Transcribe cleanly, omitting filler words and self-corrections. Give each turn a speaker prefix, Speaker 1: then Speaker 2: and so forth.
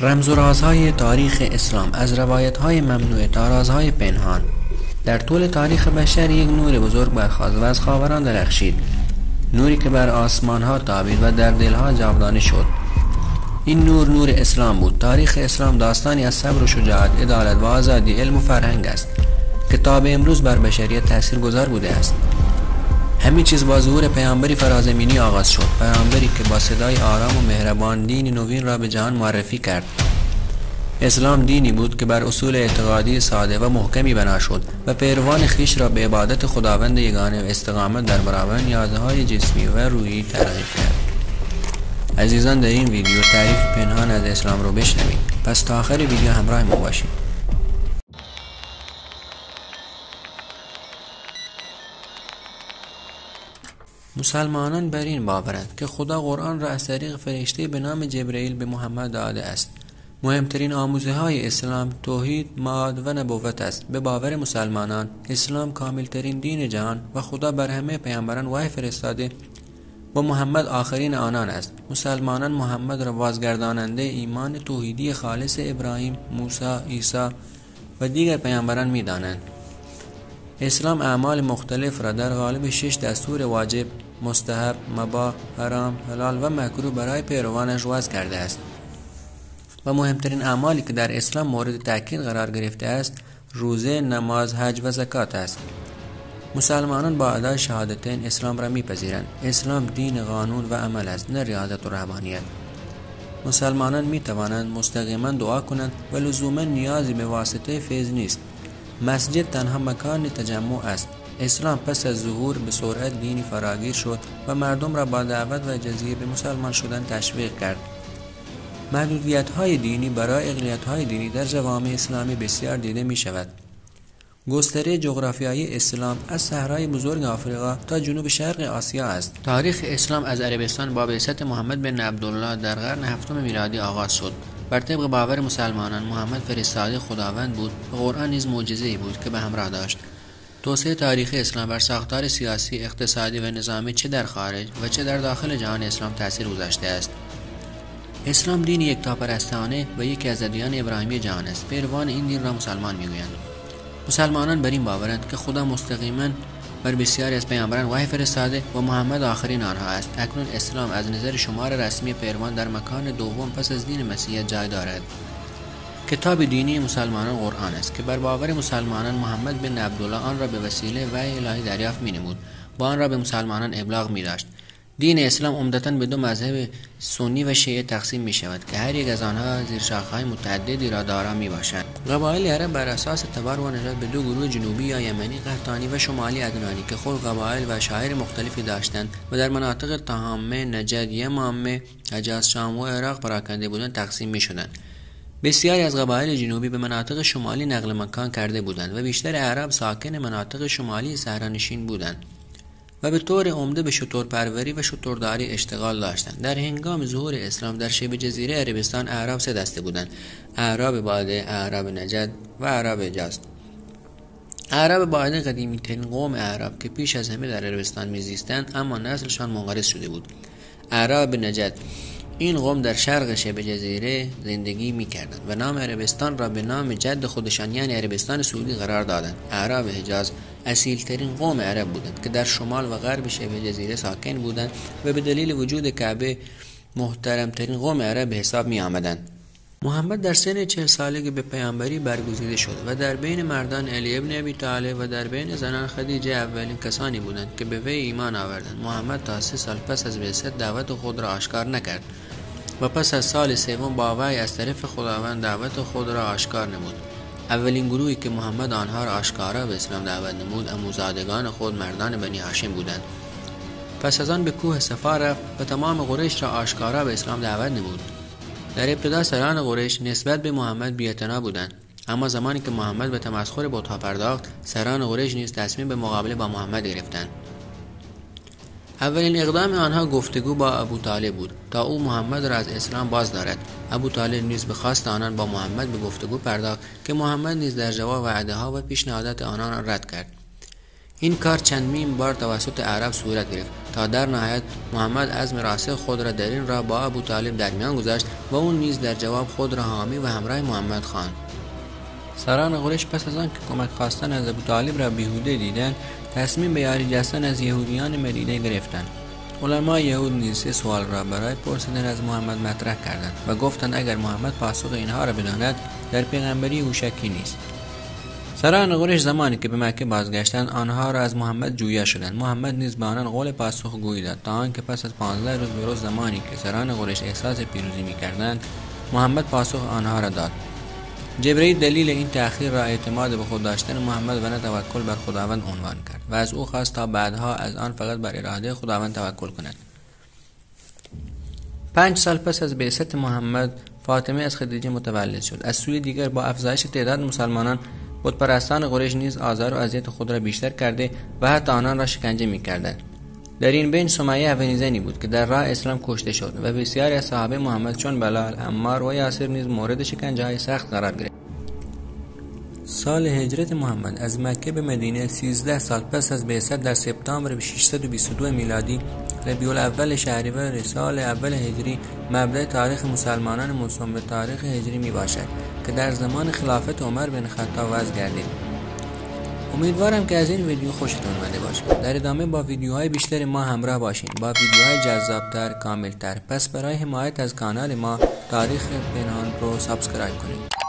Speaker 1: رمز و رازهای تاریخ اسلام، از روایت‌های ممنوعه تا رازهای پنهان. در طول تاریخ بشر یک نور بزرگ برخاست و از خاوران درخشید، نوری که بر آسمان‌ها تابید و در دل‌ها جاودانه شد. این نور اسلام بود. تاریخ اسلام داستانی از صبر و شجاعت، عدالت و آزادی، علم و فرهنگ است که تا به امروز بر بشریت تاثیرگذار بوده است. همین چیز با ظهور پیامبری فرازمینی آغاز شد، پیامبری که با صدای آرام و مهربان دین نوین را به جهان معرفی کرد. اسلام دینی بود که بر اصول اعتقادی ساده و محکمی بنا شد و پیروان خویش را به عبادت خداوند یگانه و استقامت در برابر نیازهای جسمی و روحی ترغیب کرد. عزیزان، در این ویدیو تعریف پنهان از اسلام رو بشنوید، پس تا آخر ویدیو همراه ما باشید. مسلمانان بر این باورند که خدا قرآن را از طریق فرشته به نام جبرئیل به محمد داده است. مهمترین آموزه‌های اسلام توحید، معاد و نبوت است. به باور مسلمانان، اسلام کاملترین دین جهان و خدا بر همه پیامبران وحی فرستاده و محمد آخرین آنان است. مسلمانان محمد را بازگرداننده ایمان توحیدی خالص ابراهیم، موسی، عیسی و دیگر پیامبران می‌دانند. اسلام اعمال مختلف را در قالب 6 دستور واجب، مستحب، مباح، حرام، حلال و مکروه برای پیروانش وضع کرده است و مهمترین اعمالی که در اسلام مورد تاکید قرار گرفته است روزه، نماز، حج و زکات است. مسلمانان با ادای شهادتین اسلام را میپذیرند. اسلام دین قانون و عمل است، نه ریاضت و رهبانیت. مسلمانان میتوانند مستقیما دعا کنند و لزوما نیازی به واسطه فیض نیست. مسجد تنها مکان تجمع است. اسلام پس از ظهور به سرعت دینی فراگیر شد و مردم را با دعوت و جزیه به مسلمان شدن تشویق کرد. محدودیت‌های دینی برای اقلیت‌های دینی در جوامع اسلامی بسیار دیده می‌شود. گستره جغرافیایی اسلام از صحرای بزرگ آفریقا تا جنوب شرق آسیا است. تاریخ اسلام از عربستان با بعثت محمد بن عبدالله در قرن 7 میلادی آغاز شد. بر طبق باور مسلمانان محمد فرستاده خداوند بود و قرآن نیز معجزه‌ای بود که به همراه داشت. توسعه تاریخ اسلام بر ساختار سیاسی، اقتصادی و نظامی چه در خارج و چه در داخل جهان اسلام تأثیر گذاشته است. اسلام دین یکتاپرستانه و یکی از ادیان ابراهیمی جهان است. پیروان این دین را مسلمان میگویند. مسلمانان بر این باورند که خدا مستقیما بر بسیاری از پیامبران وحی فرستاده و محمد آخرین آنها است. اکنون اسلام از نظر شمار رسمی پیروان در مکان دوم پس از دین مسیحیت جای دارد. کتاب دینی مسلمانان قرآن است که بر باور مسلمانان محمد بن عبدالله آن را به وسیله وحی الهی دریافت می‌نمود و آن را به مسلمانان ابلاغ می‌داشت. دین اسلام عمدتاً به دو مذهب سنی و شیعه تقسیم می شود که هر یک از آنها زیر شاخه‌های متعددی را دارا می باشند. قبایل عرب بر اساس تبر و نژاد به دو گروه جنوبی یا یمنی قحطانی و شمالی عدنانی که خود قبایل و شاعر مختلفی داشتند و در مناطق تهامه، نجد، یمامه، حجاز، شام و عراق پراکنده بودند تقسیم می شدند. بسیاری از قبایل جنوبی به مناطق شمالی نقل مکان کرده بودند و بیشتر عرب ساکن مناطق شمالی صحرانشین بودند و به طور عمده به شترپروری و شترداری اشتغال داشتند. در هنگام ظهور اسلام در شبه جزیره عربستان اعراب 3 دسته بودند: اعراب باده، اعراب نجد و اعراب حجاز. اعراب باده قدیمی ترین قوم اعراب که پیش از همه در عربستان میزیستند اما نسلشان منقرض شده بود. اعراب نجد، این قوم در شرق شبه جزیره زندگی می‌کردند و نام عربستان را به نام جد خودشان یعنی عربستان سعودی قرار دادند. اعراب حجاز اصیل‌ترین قوم عرب بودند که در شمال و غرب شبه جزیره ساکن بودند و به دلیل وجود کعبه محترم‌ترین قوم عرب به حساب می‌آمدند. محمد در سن 40 سالگی به پیامبری برگزیده شد و در بین مردان علی ابن ابی طالب و در بین زنان خدیجه اولین کسانی بودند که به وی ایمان آوردند. محمد تا 3 سال پس از بعثت دعوت خود را آشکار نکرد و پس از سال 3 با وحی از طرف خداوند دعوت خود را آشکار نمود. اولین گروهی که محمد آنها را آشکارا به اسلام دعوت نمود عموزادگان خود مردان بنی هاشم بودند. پس از آن به کوه صفا رفت و تمام قریش را آشکارا به اسلام دعوت نمود. در ابتدا سران قریش نسبت به محمد بی‌اعتنا بودند، اما زمانی که محمد به تمسخر بت‌ها پرداخت سران قریش نیز تصمیم به مقابله با محمد گرفتند. اولین اقدام آنها گفتگو با ابو طالب بود تا او محمد را از اسلام باز دارد. ابو طالب نیز به خواست آنان با محمد به گفتگو پرداخت که محمد نیز در جواب وعده‌ها و پیشنهادات آنان رد کرد. این کار چندمین بار توسط عرب صورت گرفت تا در نهایت محمد عزم راسخ خود را در این راه با ابوطالب در میان گذاشت و اون نیز در جواب خود را حامی و همراه محمد خواند. سران قریش پس از آن که کمک خواستن از ابوطالب را بیهوده دیدند، تصمیم به یاری جستن از یهودیان مدینه گرفتند. علمای یهود نیز 3 سوال را برای پرسیدن از محمد مطرح کردند و گفتند اگر محمد پاسخ اینها را بداند در پیغمبری او شکی نیست. سران قریش زمانی که به مکه بازگشتند آنها را از محمد جویا شدند. محمد نیز به آنان قول پاسخگویی داد تا آنکه پس از 15 روز به روز زمانی که سران قریش احساس پیروزی می‌کردند محمد پاسخ آنها را داد. جبرئیل دلیل این تأخیر را اعتماد به خود داشتن محمد و نه توکل بر خداوند عنوان کرد و از او خواست تا بعدها از آن فقط بر اراده خداوند توکل کند. 5 سال پس از بعثت محمد فاطمه از خدیجه متولد شد. از سوی دیگر با افزایش تعداد مسلمانان بتپرستان قریش نیز آزار و اذیت خود را بیشتر کرده و حتی آنان را شکنجه می‌کردند. در این بین سمیه ونیزنی بود که در راه اسلام کشته شد و بسیاری از صحابه محمد چون بلال، عمار و یاسر نیز مورد شکنجه‌های سخت قرار گرفت. سال هجرت محمد از مکه به مدینه 13 سال پس از بعثت در سپتامبر 622 میلادی ربیع الاول شهریور سال اول هجری مبدأ تاریخ مسلمانان موسوم به تاریخ هجری می باشد که در زمان خلافت عمر بن خطاب وضع گردید. امیدوارم که از این ویدیو خوشتون اومده باشه. در ادامه با ویدیوهای بیشتر ما همراه باشین، با ویدیوهای جذابتر، کاملتر. پس برای حمایت از کانال ما تاریخ پنهان رو سابسکرایب کنید.